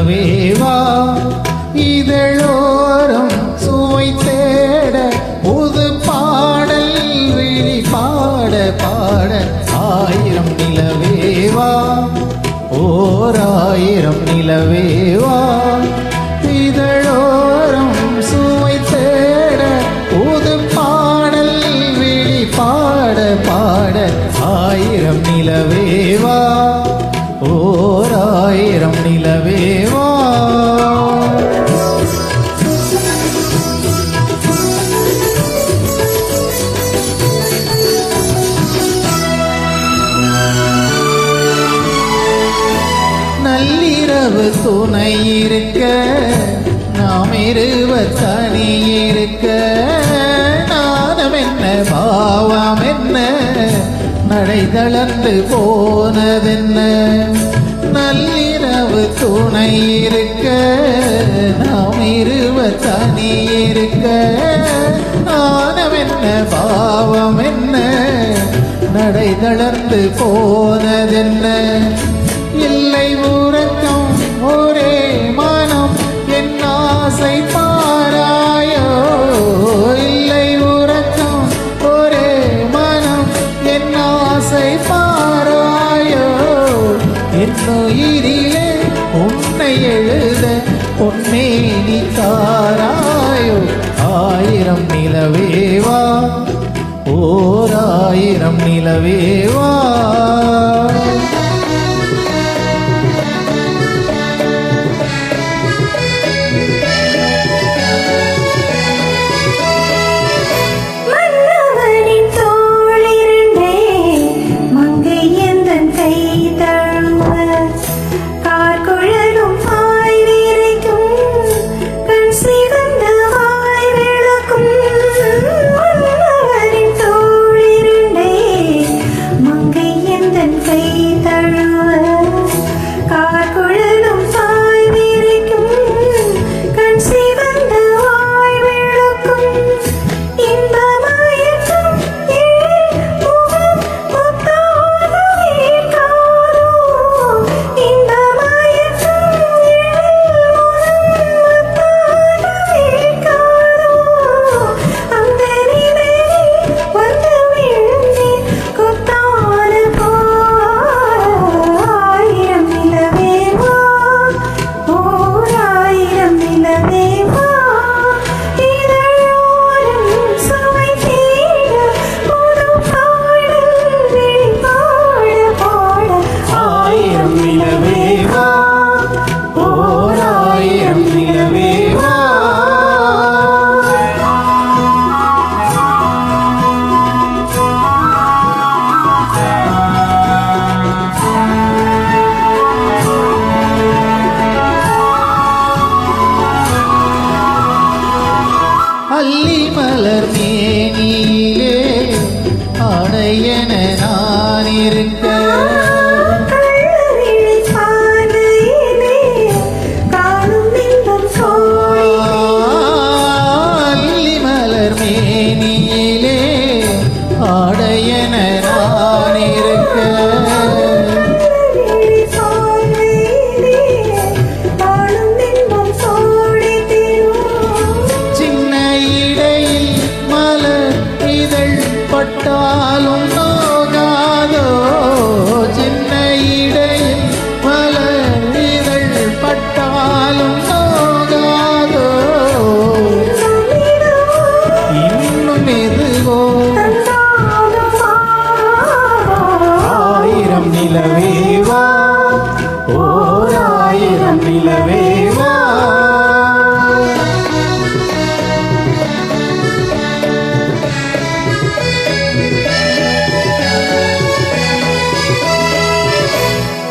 நிலவேவா இதழோரம் சுவை தேட புது பாடல் விழி பாட பாட ஆயிரம் நிலவேவா ஓர் ஆயிரம் நிலவேவா இதழோரம் சுவை தேட புது பாடல் விழி பாட பாட ஆயிரம் நிலவேவா ஓர் ஆயிரம் நிலவேவா நள்ளிரவு துணை இருக்க நாம் இருவர் தனி இருக்க நாணம் என்ன பாவம் என்ன நடை தளர்ந்து போனதென்ன நள்ளிரவு துணை இருக்க நாம் இருவர் தனி இருக்க நாணம் என்ன பாவம் என்ன நடை தளர்ந்து போனதென்ன இல்லை உறக்கம் ஒரே மனம் என் ஆசை பாராயோ இல்லை உறக்கம் ஒரே மனம் என் ஆசை பாராயோ என்னுயிரிலே உன்னை எழுத பொன்னே நீ தாராயோ ஆயிரம் நிலவேவா ஓர் ஆயிரம் நிலவேவா அல்லி மலர் மேனியிலே ஆடையன நான் இருக்க அல்லி மலர் மேனியிலே ஆடையன நான் இருக்க பட்டாலும் நோகாதோ சின்ன இடையில் மலர் இதழ் பட்டாலும் நோகாதோ இன்னும் எதுவோ ஆயிரம் நிலவேவா ஓர் ஆயிரம் நிலவேவா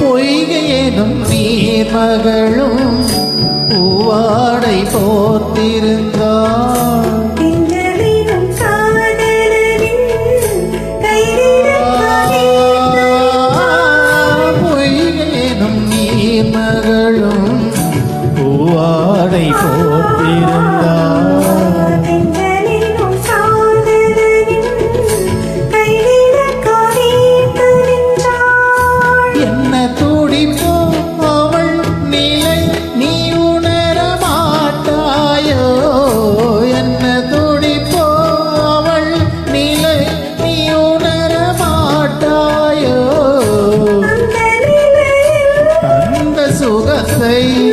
பொய்கையேனும் நீர்மகளும் பூவாடை போர்த்திருந்தார் பொய்கையேனும் நீர்மகளும் பூவாடை போர்த்திருந்தார் என்ன துடிப்போ அவள் நிலை நீ செய்த